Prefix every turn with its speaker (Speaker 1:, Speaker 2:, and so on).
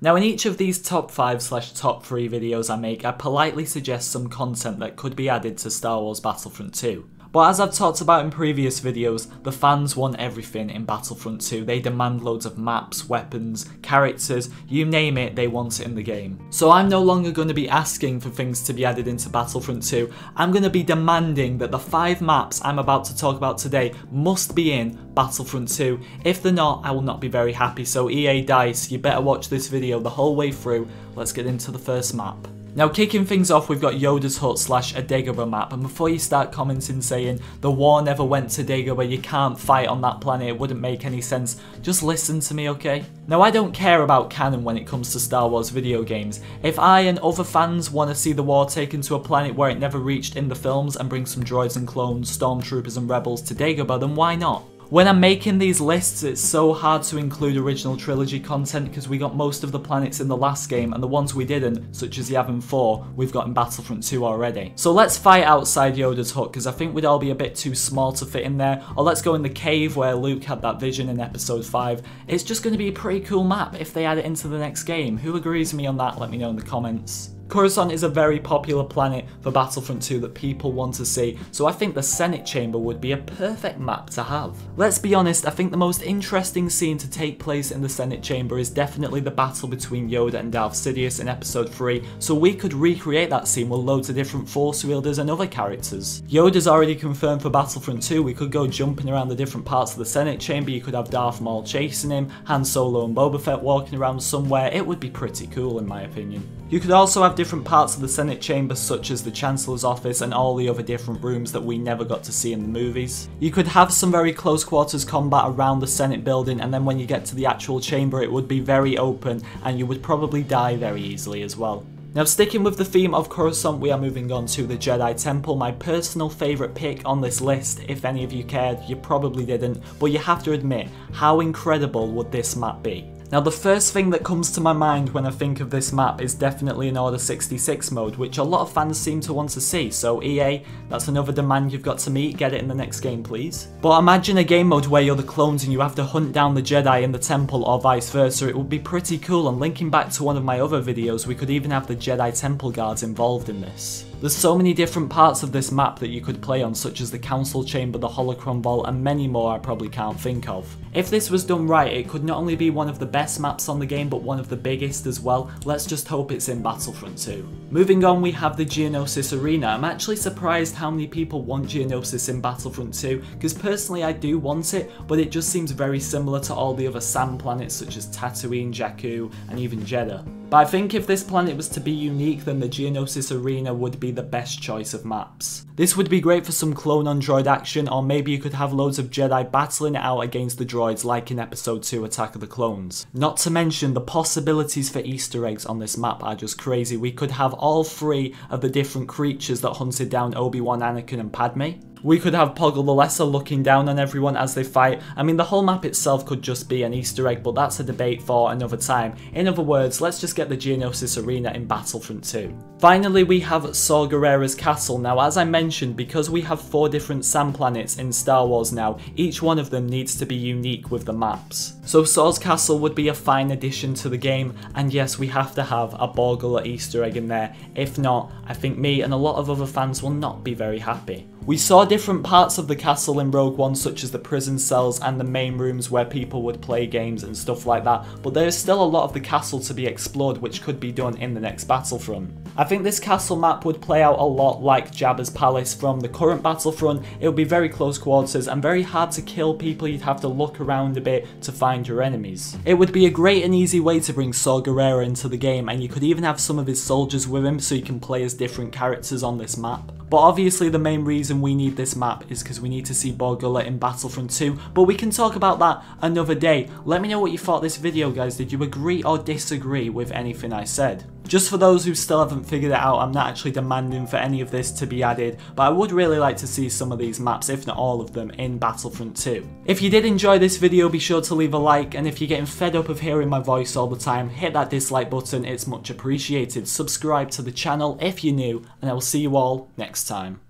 Speaker 1: Now in each of these top 5/top 3 videos I make, I politely suggest some content that could be added to Star Wars Battlefront 2. But as I've talked about in previous videos, the fans want everything in Battlefront 2. They demand loads of maps, weapons, characters, you name it, they want it in the game. So I'm no longer going to be asking for things to be added into Battlefront 2, I'm going to be demanding that the 5 maps I'm about to talk about today must be in Battlefront 2. If they're not, I will not be very happy, so EA DICE, you better watch this video the whole way through. Let's get into the first map. Now kicking things off, we've got Yoda's Hut / a Dagobah map, and before you start commenting saying the war never went to Dagobah, you can't fight on that planet, it wouldn't make any sense, just listen to me, okay? Now I don't care about canon when it comes to Star Wars video games. If I and other fans want to see the war taken to a planet where it never reached in the films and bring some droids and clones, stormtroopers and rebels to Dagobah, then why not? When I'm making these lists, it's so hard to include original trilogy content because we got most of the planets in the last game, and the ones we didn't, such as Yavin 4, we've got in Battlefront 2 already. So let's fight outside Yoda's Hut because I think we'd all be a bit too small to fit in there, or let's go in the cave where Luke had that vision in episode 5. It's just going to be a pretty cool map if they add it into the next game. Who agrees with me on that? Let me know in the comments. Coruscant is a very popular planet for Battlefront 2 that people want to see, so I think the Senate Chamber would be a perfect map to have. Let's be honest, I think the most interesting scene to take place in the Senate Chamber is definitely the battle between Yoda and Darth Sidious in episode 3, so we could recreate that scene with loads of different Force wielders and other characters. Yoda's already confirmed for Battlefront 2, we could go jumping around the different parts of the Senate Chamber, you could have Darth Maul chasing him, Han Solo and Boba Fett walking around somewhere, it would be pretty cool in my opinion. You could also have different parts of the Senate Chamber such as the Chancellor's office and all the other different rooms that we never got to see in the movies. You could have some very close quarters combat around the Senate building, and then when you get to the actual chamber it would be very open and you would probably die very easily as well. Now sticking with the theme of Coruscant, we are moving on to the Jedi Temple, my personal favourite pick on this list. If any of you cared, you probably didn't, but you have to admit, how incredible would this map be? Now the first thing that comes to my mind when I think of this map is definitely an Order 66 mode, which a lot of fans seem to want to see, so EA, that's another demand you've got to meet, get it in the next game please. But imagine a game mode where you're the clones and you have to hunt down the Jedi in the temple or vice versa, it would be pretty cool, and linking back to one of my other videos, we could even have the Jedi Temple Guards involved in this. There's so many different parts of this map that you could play on, such as the Council Chamber, the Holocron Vault, and many more I probably can't think of. If this was done right, it could not only be one of the best maps on the game, but one of the biggest as well. Let's just hope it's in Battlefront 2. Moving on, we have the Geonosis Arena. I'm actually surprised how many people want Geonosis in Battlefront 2, because personally I do want it, but it just seems very similar to all the other sand planets such as Tatooine, Jakku, and even Jeddah. But I think if this planet was to be unique, then the Geonosis Arena would be the best choice of maps. This would be great for some clone on droid action, or maybe you could have loads of Jedi battling it out against the droids like in episode 2 Attack of the Clones. Not to mention the possibilities for Easter eggs on this map are just crazy. We could have all 3 of the different creatures that hunted down Obi-Wan, Anakin and Padme. We could have Poggle the Lesser looking down on everyone as they fight. I mean, the whole map itself could just be an Easter egg, but that's a debate for another time. In other words, let's just get the Geonosis Arena in Battlefront 2. Finally, we have Saw Gerrera's castle. Now, as I mentioned, because we have 4 different sand planets in Star Wars now, each one of them needs to be unique with the maps. So Saw's castle would be a fine addition to the game, and yes, we have to have a Borgula Easter egg in there. If not, I think me and a lot of other fans will not be very happy. We saw different parts of the castle in Rogue One, such as the prison cells and the main rooms where people would play games and stuff like that, but there is still a lot of the castle to be explored, which could be done in the next Battlefront. I think this castle map would play out a lot like Jabba's palace from the current Battlefront. It would be very close quarters and very hard to kill people, you'd have to look around a bit to find your enemies. It would be a great and easy way to bring Saw Gerrera into the game, and you could even have some of his soldiers with him so you can play as different characters on this map. But obviously the main reason we need this map is because we need to see Borgula in Battlefront 2, but we can talk about that another day. Let me know what you thought of this video, guys. Did you agree or disagree with anything I said? Just for those who still haven't figured it out, I'm not actually demanding for any of this to be added, but I would really like to see some of these maps, if not all of them, in Battlefront 2. If you did enjoy this video, be sure to leave a like, and if you're getting fed up of hearing my voice all the time, hit that dislike button, it's much appreciated. Subscribe to the channel if you're new, and I will see you all next time.